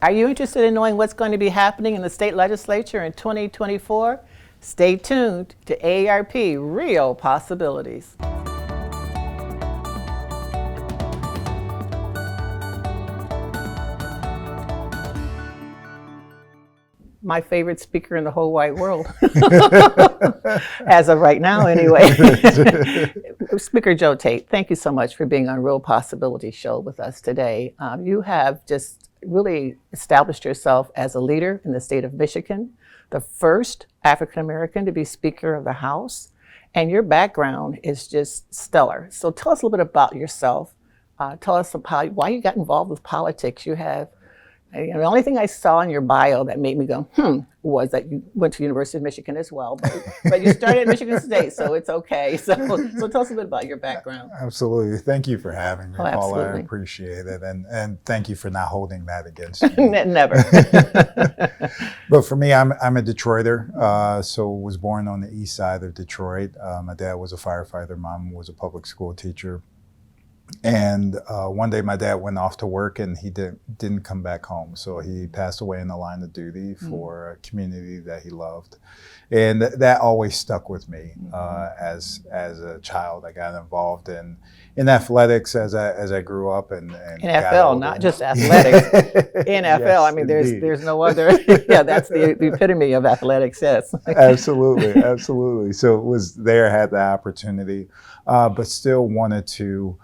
Are you interested in knowing what's going to be happening in the state legislature in 2024? Stay tuned to AARP Real Possibilities. My favorite speaker in the whole wide world, as of right now anyway. Speaker Joe Tate, thank you so much for being on Real Possibilities Show with us today. You have just really established yourself as a leader in the state of Michigan, the first African American to be Speaker of the House, and your background is just stellar. So tell us a little bit about yourself. Tell us about why you got involved with politics. You have the only thing I saw in your bio that made me go, was that you went to University of Michigan as well. But you started at Michigan State, so it's okay. So tell us a bit about your background. Absolutely. Thank you for having me, Oh, Paula. I absolutely. appreciate it. And thank you for not holding that against me. Never. But for me, I'm a Detroiter. So was born on the east side of Detroit. My dad was a firefighter. Mom was a public school teacher. And one day my dad went off to work and he didn't come back home. So he passed away in the line of duty for a community that he loved. And that always stuck with me. As a child, I got involved in athletics as I grew up and NFL, not just athletics. NFL, Yes, I mean, indeed. there's no other. Yeah, that's the epitome of athletics, yes. Absolutely. So it was there, had the opportunity, but still wanted to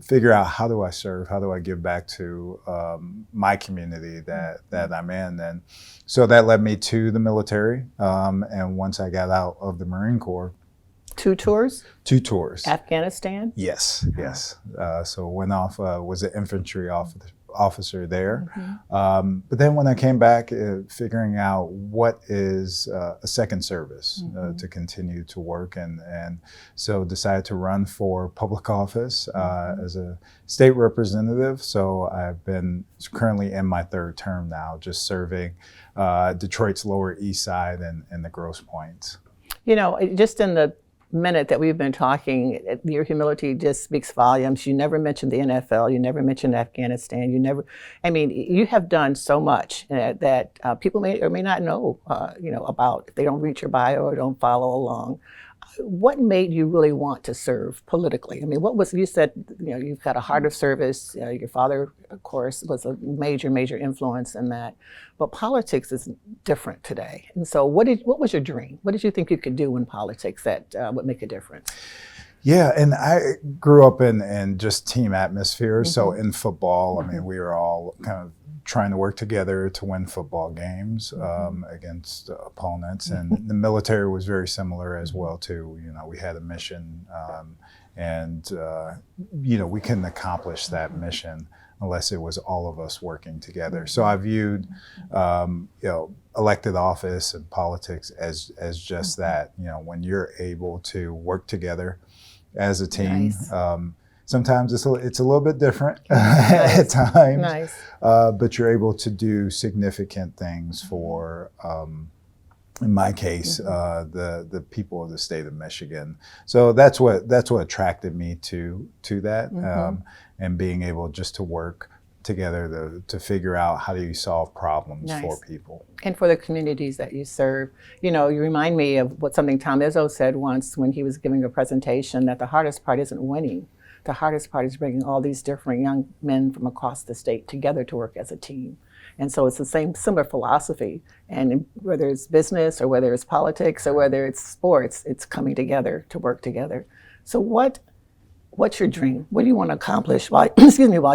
figure out how do I serve, how do I give back to my community that I'm in. And so that led me to the military. And once I got out of the Marine Corps, Two tours, two tours. Afghanistan. Yes. So went off, was an infantry officer there. But then when I came back, figuring out what is a second service to continue to work, and so decided to run for public office as a state representative. So I've been currently in my third term now, just serving Detroit's Lower East Side and the Grosse Points. You know, just in the minute that we've been talking, your humility just speaks volumes. You never mentioned the NFL. You never mentioned Afghanistan. You have done so much that people may or may not know, about if they don't read your bio or don't follow along. What made you really want to serve politically? I mean, you said, you've got a heart of service. Your father, of course, was a major, major influence in that. But politics is different today. And so what was your dream? What did you think you could do in politics that would make a difference? Yeah, and I grew up in just team atmosphere. So in football, I mean, we were all kind of trying to work together to win football games against opponents. And the military was very similar as well, too. We had a mission and we couldn't accomplish that mission unless it was all of us working together. So I viewed, elected office and politics as just that, when you're able to work together as a team. Nice. Sometimes it's a little bit different at times, Nice. But you're able to do significant things for, in my case, the people of the state of Michigan. So that's what attracted me to that, and being able just to work together to figure out how do you solve problems for people. And for the communities that you serve. You remind me of something Tom Izzo said once when he was giving a presentation, that the hardest part isn't winning. The hardest part is bringing all these different young men from across the state together to work as a team. And so it's the similar philosophy. And whether it's business or whether it's politics or whether it's sports, it's coming together to work together. So what's your dream? What do you want to accomplish while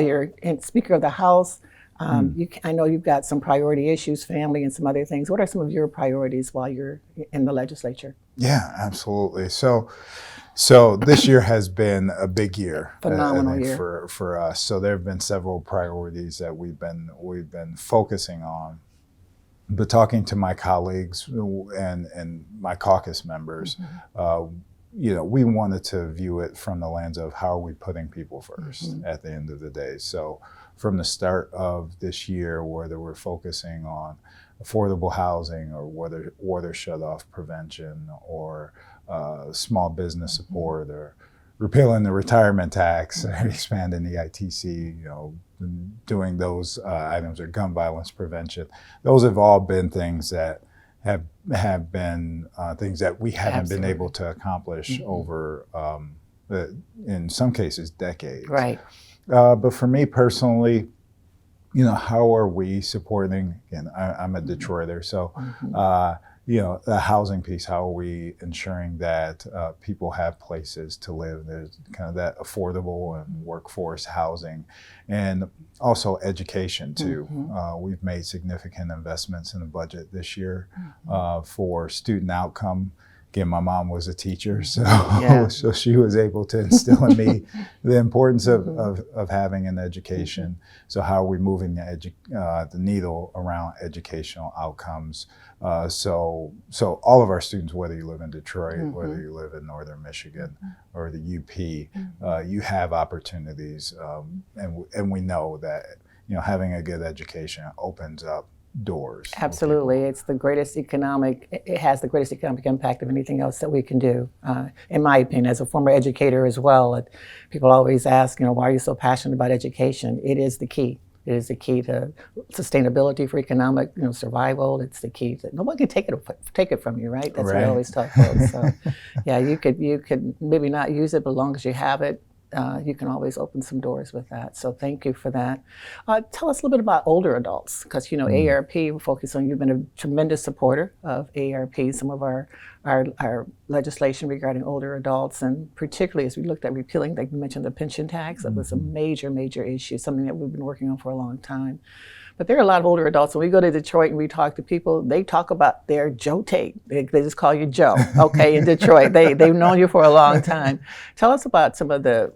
you're Speaker of the House? I know you've got some priority issues, family and some other things. What are some of your priorities while you're in the legislature? Yeah, absolutely. So this year has been a big year, Phenomenal I think, year for us. So there have been several priorities that we've been focusing on. But talking to my colleagues and my caucus members, we wanted to view it from the lens of how are we putting people first at the end of the day. So from the start of this year, whether we're focusing on affordable housing or water shutoff prevention or small business support or repealing the retirement tax, expanding the ITC, doing those items, or gun violence prevention. Those have all been things that have been things that we haven't been able to accomplish over, in some cases, decades. Right. But for me personally, how are we supporting? Again, I'm a Detroiter, so the housing piece. How are we ensuring that people have places to live? There's kind of that affordable and workforce housing, and also education too. We've made significant investments in the budget this year for student outcome. Again, my mom was a teacher, so she was able to instill in me the importance of having an education. So how are we moving the needle around educational outcomes? So all of our students, whether you live in Detroit, whether you live in Northern Michigan or the UP, you have opportunities, and we know that having a good education opens up doors. Absolutely. It's the greatest it has the greatest economic impact of anything else that we can do, in my opinion, as a former educator as well. People always ask, why are you so passionate about education? It is the key. It is the key to sustainability for economic, survival. It's the key that no one can take it from you, right? That's what I always tell folks. So, yeah, you could maybe not use it, but as long as you have it, you can always open some doors with that. So thank you for that. Tell us a little bit about older adults, because AARP, we focus on, you've been a tremendous supporter of AARP, some of our legislation regarding older adults, and particularly as we looked at repealing, like you mentioned, the pension tax. That was a major issue, something that we've been working on for a long time. But there are a lot of older adults. When we go to Detroit and we talk to people, they talk about their Joe Tate. They just call you Joe, okay, in Detroit. They've known you for a long time. Tell us about some of the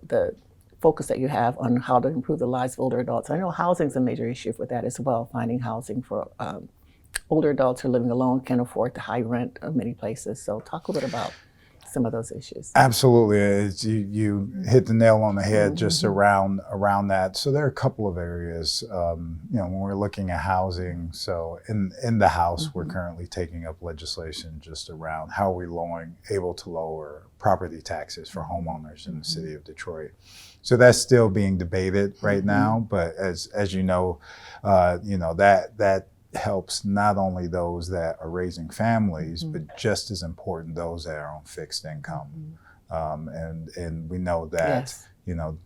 focus that you have on how to improve the lives of older adults. I know housing's a major issue for that as well, finding housing for older adults who are living alone, can't afford the high rent of many places. So talk a little bit about some of those issues. Absolutely. You hit the nail on the head just around that. So there are a couple of areas, when we're looking at housing. So in the House, we're currently taking up legislation just around how are we able to lower property taxes for homeowners in the city of Detroit. So that's still being debated right now. But as you know, that helps not only those that are raising families, but just as important, those that are on fixed income. And we know that,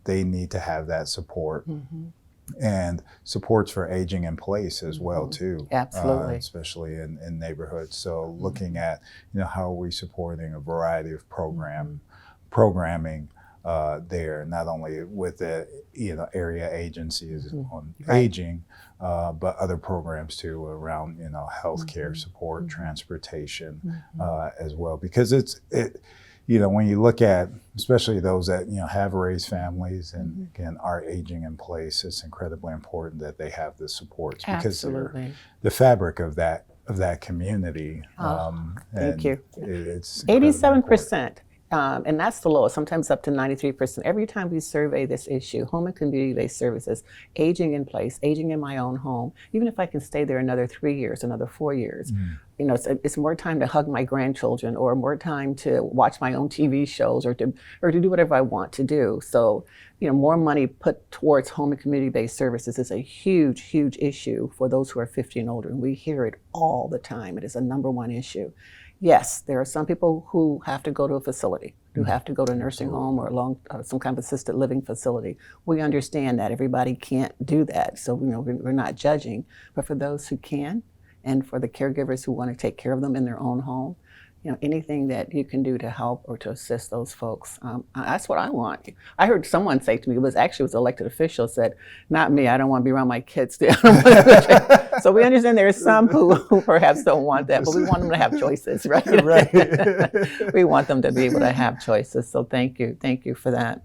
they need to have that support. And supports for aging in place as well too. Absolutely. Especially in neighborhoods. So looking at, how are we supporting a variety of programming there, not only with the area agencies on aging, but other programs too around healthcare support, transportation as well, because it when you look at especially those that have raised families and again are aging in place, it's incredibly important that they have the supports because they're the fabric of that community. Thank you. It's 87%. And that's the lowest, sometimes up to 93%. Every time we survey this issue, home and community-based services, aging in place, aging in my own home, even if I can stay there another 3 years, another 4 years, it's more time to hug my grandchildren or more time to watch my own TV shows or to do whatever I want to do. So, more money put towards home and community-based services is a huge, huge issue for those who are 50 and older. And we hear it all the time. It is a number one issue. Yes, there are some people who have to go to a facility, who have to go to a nursing home or some kind of assisted living facility. We understand that everybody can't do that, so we're not judging. But for those who can, and for the caregivers who want to take care of them in their own home, anything that you can do to help or to assist those folks, that's what I want. I heard someone say to me, it was elected official, said, not me, I don't want to be around my kids. So we understand there are some who perhaps don't want that, but we want them to have choices, right? Right. We want them to be able to have choices. So thank you for that.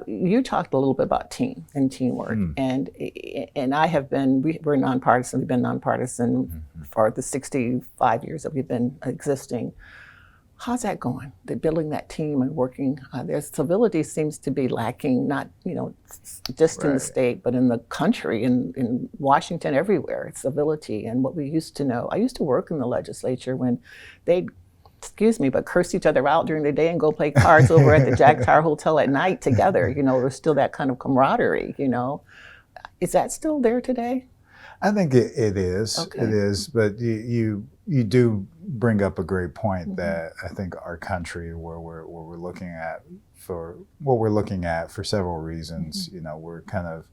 You talked a little bit about team and teamwork, and we're nonpartisan. We've been nonpartisan for the 65 years that we've been existing. How's that going? Building that team and working. Their civility seems to be lacking, not just in the state, but in the country, in Washington, everywhere. It's civility and what we used to know. I used to work in the legislature when they'd but curse each other out during the day and go play cards over at the Jack Tar Hotel at night together. There's still that kind of camaraderie, Is that still there today? I think it is. Okay. It is, but you do bring up a great point Mm-hmm. that I think our country, where we're looking at for several reasons, Mm-hmm. we're kind of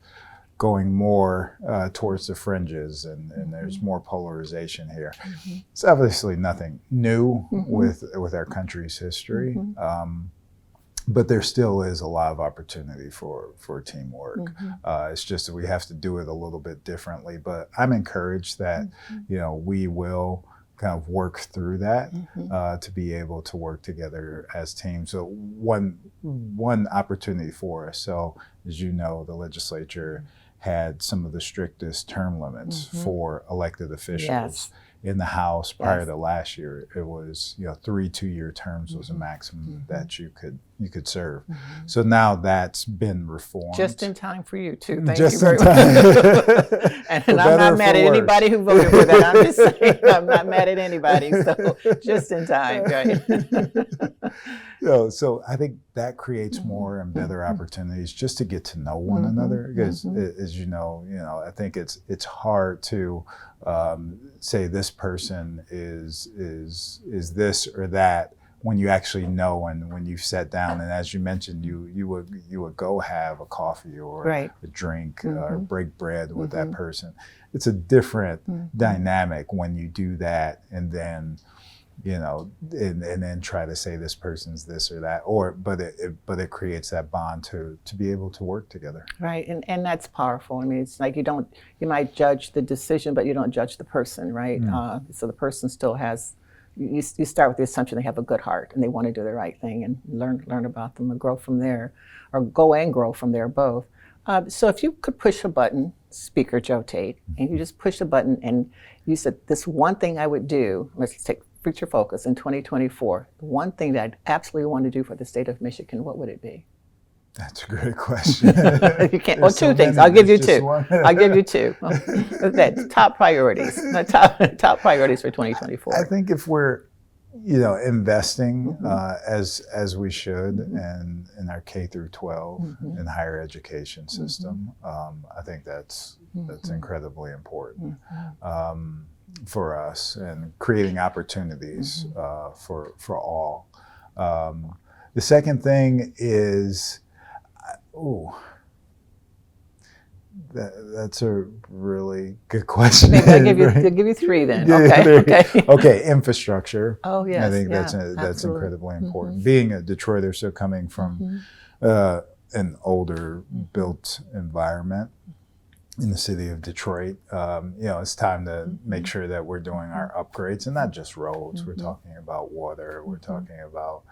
going more towards the fringes, and Mm-hmm. there's more polarization here. Mm-hmm. It's obviously nothing new Mhm. with our country's history. Mhm. But there still is a lot of opportunity for teamwork. Mhm. It's just that we have to do it a little bit differently. But I'm encouraged that we will kind of work through that to be able to work together as teams. So one opportunity for us. So as you know, the legislature had some of the strictest term limits for elected officials. Yes. In the House prior Yes. to last year, it was 3 2-year terms was a maximum that you could serve. So now that's been reformed. Just in time for you too. Thank Just you very in time. much. And For I'm better not or mad for at worse. anybody who voted for that. I'm just saying I'm not mad at anybody. So just in time, right? So I think that creates more and better opportunities just to get to know one another. Because as you know, I think it's hard to say this person is this or that when you actually know, and when you've sat down, and as you mentioned, you would go have a coffee or Right. a drink or break bread with that person. It's a different dynamic when you do that, and then and then try to say this person's this or that, but it creates that bond to be able to work together. Right, and that's powerful. I mean, it's like you might judge the decision, but you don't judge the person, right? So the person still has. You start with the assumption they have a good heart and they want to do the right thing and learn about them and grow from there, or go and grow from there both. So if you could push a button, Speaker Joe Tate, and you just push a button and you said, this one thing I would do, let's take future focus in 2024, the one thing that I absolutely want to do for the state of Michigan, what would it be? That's a great question. You can't. Well, two things. I'll give you two. I'll give you two. That top priorities. Top priorities for 2024. I think if we're, investing as we should in our K through 12 and higher education system, I think that's incredibly important for us, and creating opportunities for all. The second thing is. That's a really good question. Maybe I'll give you three then. Okay. Okay, infrastructure. Oh yes. I think that's absolutely. incredibly important. Being a Detroiter, so coming from an older built environment in the city of Detroit, it's time to make sure that we're doing our upgrades, and not just roads. We're talking about water. We're talking about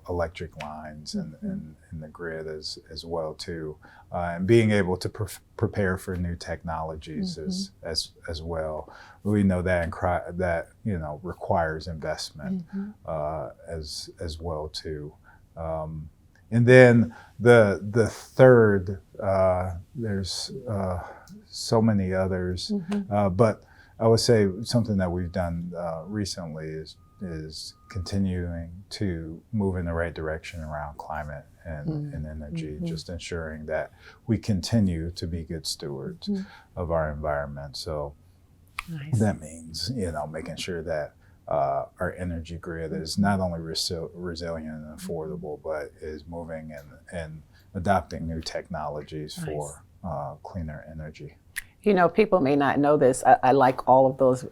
electric lines and the grid as well too, and being able to prepare for new technologies as well. We know that that requires investment as well too. And then the third, there's so many others, but I would say something that we've done recently is continuing to move in the right direction around climate and energy, just ensuring that we continue to be good stewards of our environment. So that means, making sure that our energy grid is not only resilient and affordable, but is moving and adopting new technologies for cleaner energy. People may not know this. I like all of those.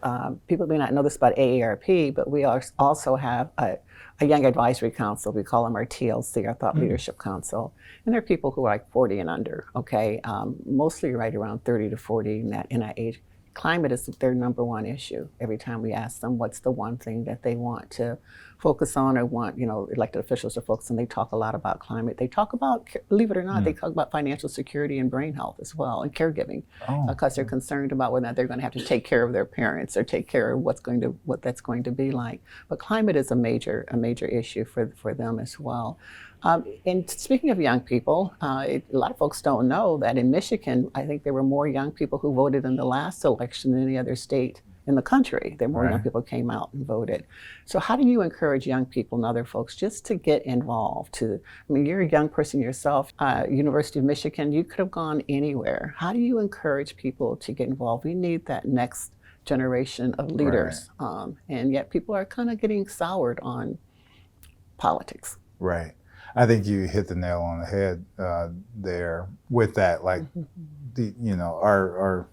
People may not know this about AARP, but we also have a Young Advisory Council. We call them our TLC, our Thought Leadership Council. And they're people who are like 40 and under, okay? Mostly right around 30 to 40 in that age. Climate is their number one issue. Every time we ask them what's the one thing that they want to focus on or want, elected officials to focus on, they talk a lot about climate. They talk about, believe it or not, they talk about financial security and brain health as well, and caregiving, because they're concerned about whether or not they're going to have to take care of their parents or take care of what that's going to be like. But climate is a major issue for them as well. And speaking of young people, a lot of folks don't know that in Michigan, I think there were more young people who voted in the last election than any other state in the country. There more young Right. people came out and voted. So how do you encourage young people and other folks just to get involved? I mean, you're a young person yourself, University of Michigan, you could have gone anywhere. How do you encourage people to get involved? We need that next generation of leaders. And yet people are kind of getting soured on politics. Right. I think you hit the nail on the head there with that. Like, our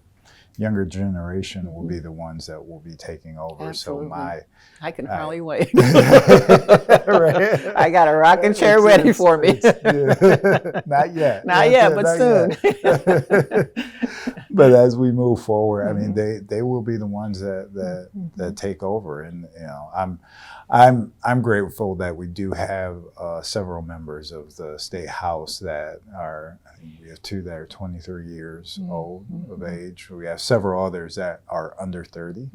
younger generation will be the ones that will be taking over. Absolutely. So I can hardly wait. Right. I got a rocking chair ready for me. Not yet. Not yet, but soon. Yet. But as we move forward, I mean, they will be the ones that take over, and I'm grateful that we do have several members of the state house that are. I think we have 2 that are 23 years old of age. We have several others that are under 30.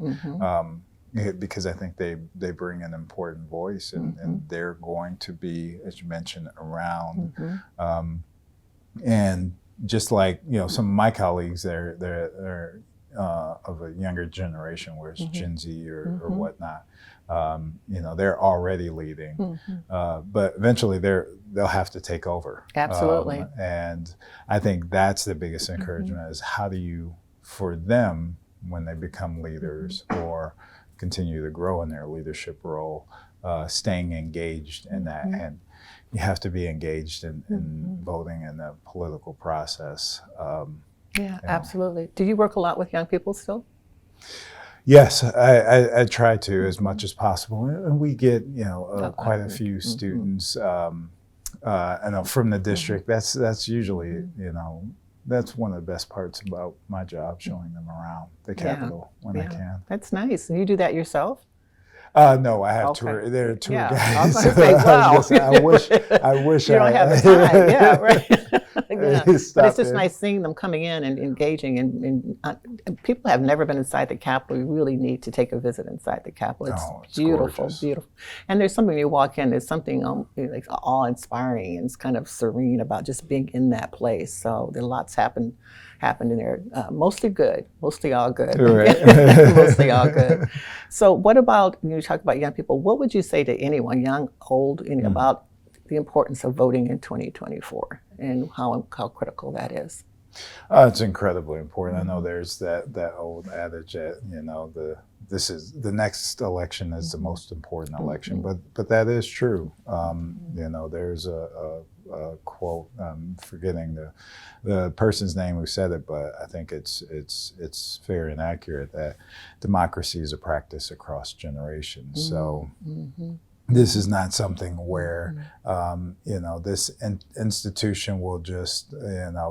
Because I think they bring an important voice, and they're going to be, as you mentioned, around. And just like some of my colleagues, they're of a younger generation, where it's Gen Z or whatnot. They're already leading, but eventually they'll have to take over. Absolutely. And I think that's the biggest encouragement is how do you, for them, when they become leaders or continue to grow in their leadership role, staying engaged in that. And you have to be engaged in voting in the political process. Absolutely. Do you work a lot with young people still? Yes, I try to as much as possible, and we get quite a few students. I know from the district. That's usually that's one of the best parts about my job, showing them around the Capitol when I can. That's nice. And you do that yourself? No, I have tour. There are tour guides. I was going to say, wow. I wish you don't have the time. Yeah, right. But it's just in. nice seeing them coming in and engaging. And people have never been inside the Capitol. You really need to take a visit inside the Capitol. It's beautiful, gorgeous. Beautiful. And there's something, you walk in, there's something like awe-inspiring, and it's kind of serene about just being in that place. So there lots happened in there. Mostly good. Mostly all good. Right. Mostly all good. So what about, when you talk about young people, what would you say to anyone, young, old, about the importance of voting in 2024 and how critical that is? It's incredibly important. I know there's that old adage that this is the next election is the most important election, but that is true. There's a quote. I'm forgetting the person's name who said it, but I think it's fair and accurate that democracy is a practice across generations. So. This is not something where, this institution will just,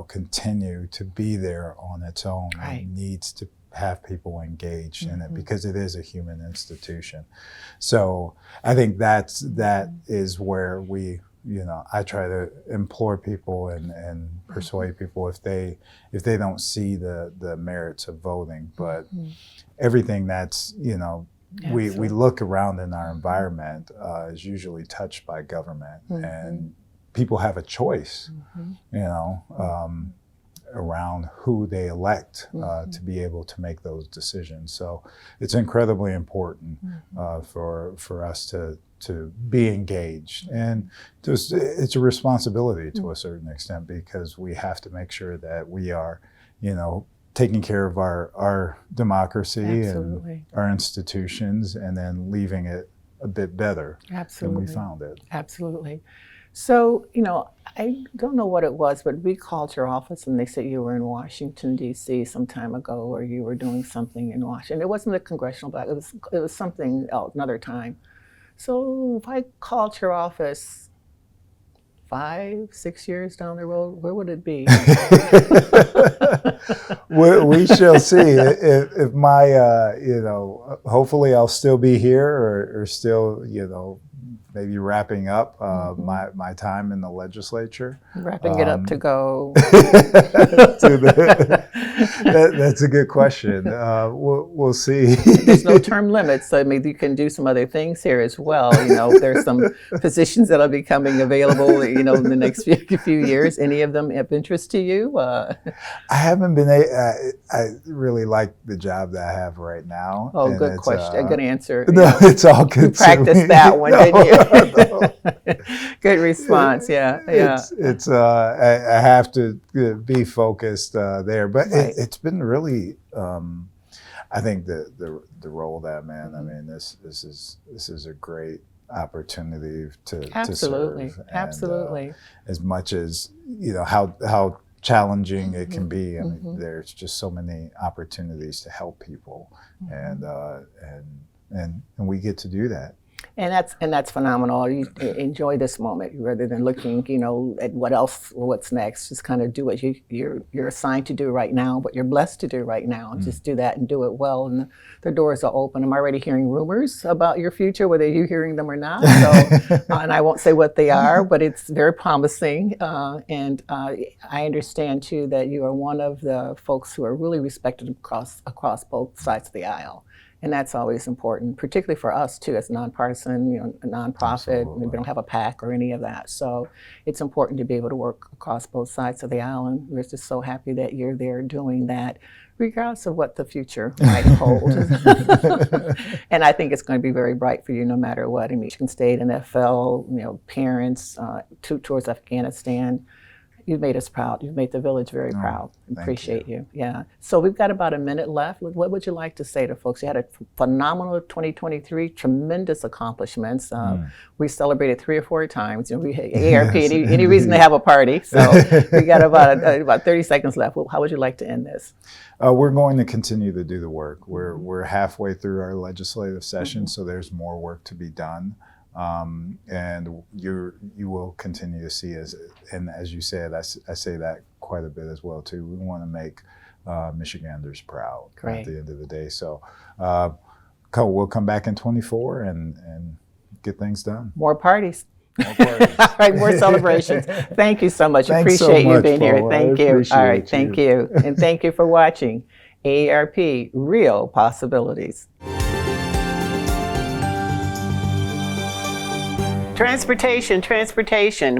continue to be there on its own. Right. It needs to have people engaged in it because it is a human institution. So I think that is where we, I try to implore people and persuade people if they don't see the merits of voting, but everything that's, we look around in our environment is usually touched by government, and people have a choice, around who they elect to be able to make those decisions. So it's incredibly important for us to be engaged, and it's a responsibility to a certain extent because we have to make sure that we are, taking care of our democracy and our institutions, and then leaving it a bit better than we found it. Absolutely. So, I don't know what it was, but we called your office and they said you were in Washington, D.C. some time ago, or you were doing something in Washington. It wasn't a congressional black, it was something else, another time. So if I called your office 5, 6 years down the road, where would it be? We shall see. If my, hopefully I'll still be here or still, maybe wrapping up my time in the legislature. Wrapping it up to go. That's a good question. We'll see. There's no term limits, so maybe you can do some other things here as well. There's some positions that'll be coming available, in the next few years. Any of them of interest to you? I haven't been. I really like the job that I have right now. Oh, good question. Good answer. No, it's all good. You practiced that one, didn't you? Good response. Yeah. It's I have to be focused there, but Right. it's been really. I think the role that I'm in. I mean, this is a great opportunity to Absolutely. serve. Absolutely. And, as much as how challenging it can be. I mean, there's just so many opportunities to help people, and we get to do that. And that's phenomenal. You enjoy this moment rather than looking, at what else or what's next. Just kind of do what you're assigned to do right now, what you're blessed to do right now. Just do that and do it well, and the doors are open. I'm already hearing rumors about your future, whether you're hearing them or not. So, and I won't say what they are, but it's very promising. And I understand too that you are one of the folks who are really respected across both sides of the aisle. And that's always important, particularly for us too, as nonpartisan, a nonprofit. Absolutely. We don't have a PAC or any of that. So it's important to be able to work across both sides of the aisle. And we're just so happy that you're there doing that, regardless of what the future might hold. And I think it's going to be very bright for you no matter what. In Michigan State, NFL, parents, towards Afghanistan. You've made us proud. You've made the village very proud. Appreciate you. Yeah. So we've got about a minute left. What would you like to say to folks? You had a phenomenal 2023, tremendous accomplishments. We celebrated 3 or 4 times. We had ARP, any reason to have a party. So we got about 30 seconds left. How would you like to end this? We're going to continue to do the work. We're halfway through our legislative session, so there's more work to be done. And you will continue to see and as you said, I say that quite a bit as well too. We want to make Michiganders proud at the end of the day. So we'll come back in 24 and get things done. More parties. More parties. All right, more celebrations. Thank you so much. Thanks Appreciate so you much, being Paula. here. Thank I you. appreciate All right, thank you. And thank you for watching AARP Real Possibilities. Transportation.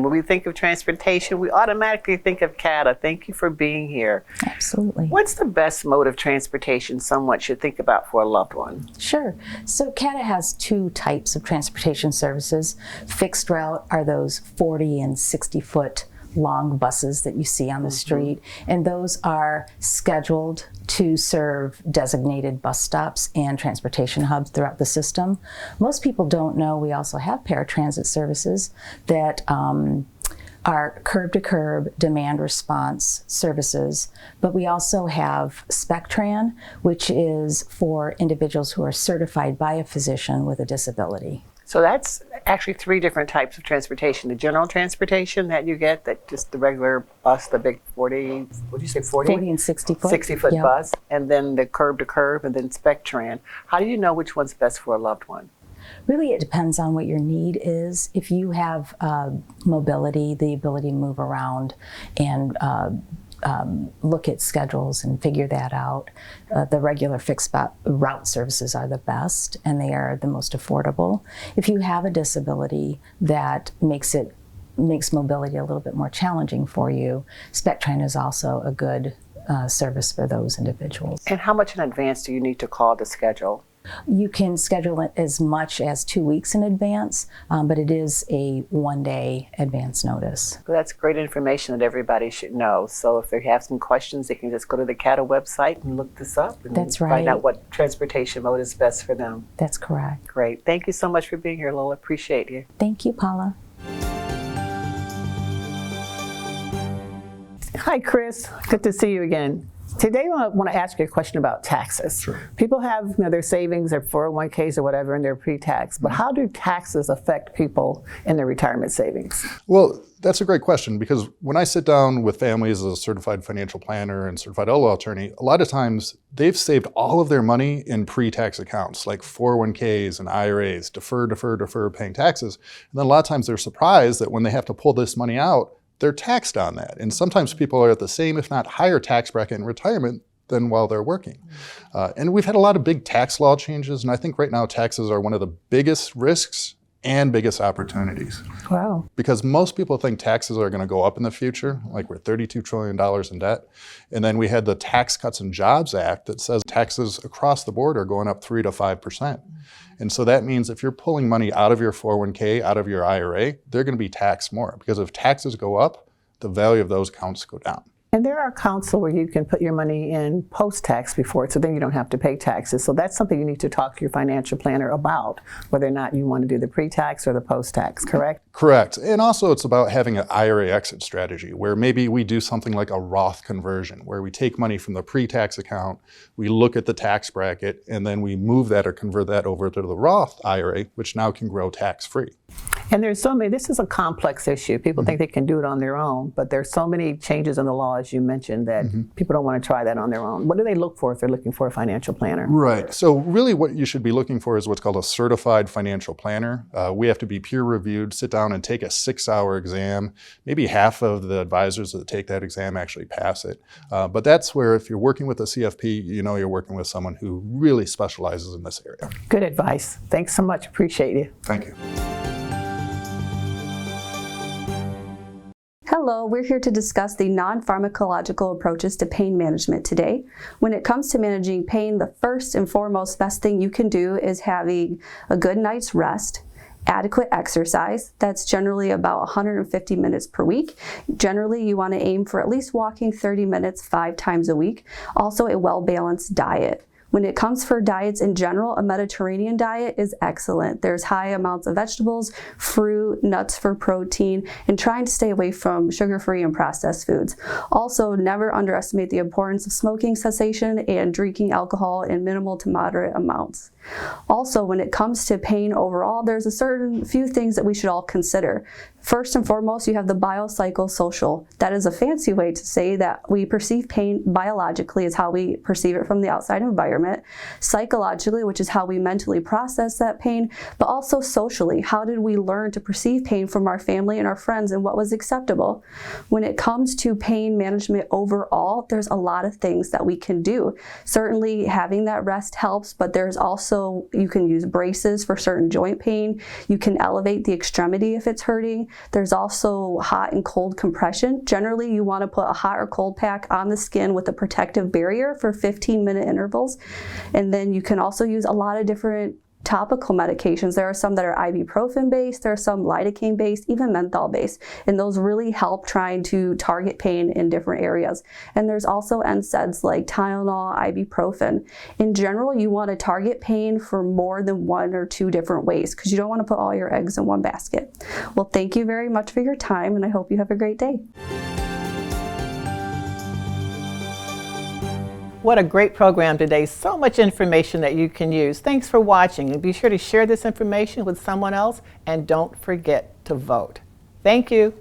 When we think of transportation, we automatically think of Tate. Thank you for being here. Absolutely. What's the best mode of transportation someone should think about for a loved one? Sure. So Tate has 2 types of transportation services. Fixed route are those 40 and 60-foot long buses that you see on the street, and those are scheduled to serve designated bus stops and transportation hubs throughout the system. Most people don't know we also have paratransit services that are curb-to-curb demand response services, but we also have SpecTran, which is for individuals who are certified by a physician with a disability. So that's actually 3 different types of transportation. The general transportation that you get, that just the regular bus, the big 40, what did you say, 40? 40 and 60 foot. 60-foot Yep. bus, and then the curb-to-curb, and then SpecTran. How do you know which one's best for a loved one? Really, it depends on what your need is. If you have mobility, the ability to move around and look at schedules and figure that out, the regular fixed route services are the best, and they are the most affordable. If you have a disability that makes mobility a little bit more challenging for you, SpecTran is also a good service for those individuals. And how much in advance do you need to call to schedule? You can schedule it as much as 2 weeks in advance, but it is a 1-day advance notice. Well, that's great information that everybody should know. So if they have some questions, they can just go to the CATA website and look this up and That's find right. out what transportation mode is best for them. That's correct. Great. Thank you so much for being here, Lola. Appreciate you. Thank you, Paula. Hi, Chris. Good to see you again. Today, I want to ask you a question about taxes. Sure. People have their savings, their 401ks or whatever, and their pre-tax. But how do taxes affect people in their retirement savings? Well, that's a great question, because when I sit down with families as a certified financial planner and certified LO attorney, a lot of times they've saved all of their money in pre-tax accounts like 401ks and IRAs, defer paying taxes. And then a lot of times they're surprised that when they have to pull this money out, they're taxed on that. And sometimes people are at the same, if not higher, tax bracket in retirement than while they're working. And we've had a lot of big tax law changes, and I think right now taxes are one of the biggest risks and biggest opportunities. Wow. Because most people think taxes are going to go up in the future, like we're $32 trillion in debt. And then we had the Tax Cuts and Jobs Act that says taxes across the board are going up 3 to 5%. And so that means if you're pulling money out of your 401k, out of your IRA, they're going to be taxed more, because if taxes go up, the value of those accounts go down. And there are accounts where you can put your money in post-tax before, so then you don't have to pay taxes. So that's something you need to talk to your financial planner about, whether or not you want to do the pre-tax or the post-tax, correct? Correct. And also it's about having an IRA exit strategy where maybe we do something like a Roth conversion, where we take money from the pre-tax account, we look at the tax bracket, and then we move that or convert that over to the Roth IRA, which now can grow tax-free. And there's so many, this is a complex issue. People think they can do it on their own, but there's so many changes in the law, as you mentioned, that people don't want to try that on their own. What do they look for if they're looking for a financial planner? Right. So really what you should be looking for is what's called a certified financial planner. We have to be peer reviewed, sit down and take a 6-hour exam. Maybe half of the advisors that take that exam actually pass it. But that's where if you're working with a CFP, you know you're working with someone who really specializes in this area. Good advice. Thanks so much. Appreciate you. Thank you. Hello, we're here to discuss the non-pharmacological approaches to pain management today. When it comes to managing pain, the first and foremost best thing you can do is having a good night's rest, adequate exercise. That's generally about 150 minutes per week. Generally, you want to aim for at least walking 30 minutes 5 times a week. Also, a well-balanced diet. When it comes for diets in general, a Mediterranean diet is excellent. There's high amounts of vegetables, fruit, nuts for protein, and trying to stay away from sugar-free and processed foods. Also, never underestimate the importance of smoking cessation and drinking alcohol in minimal to moderate amounts. Also, when it comes to pain overall, there's a certain few things that we should all consider. First and foremost, you have the biopsychosocial. That is a fancy way to say that we perceive pain biologically, is how we perceive it from the outside environment. Psychologically, which is how we mentally process that pain, but also socially. How did we learn to perceive pain from our family and our friends, and what was acceptable? When it comes to pain management overall, there's a lot of things that we can do. Certainly having that rest helps, but there's also, you can use braces for certain joint pain. You can elevate the extremity if it's hurting. There's also hot and cold compression. Generally, you want to put a hot or cold pack on the skin with a protective barrier for 15-minute intervals. And then you can also use a lot of different topical medications. There are some that are ibuprofen based, there are some lidocaine based, even menthol based, and those really help trying to target pain in different areas. And there's also NSAIDs like Tylenol, ibuprofen. In general, you want to target pain for more than 1 or 2 different ways, because you don't want to put all your eggs in one basket. Well, thank you very much for your time, and I hope you have a great day. What a great program today. So much information that you can use. Thanks for watching, and be sure to share this information with someone else, and don't forget to vote. Thank you.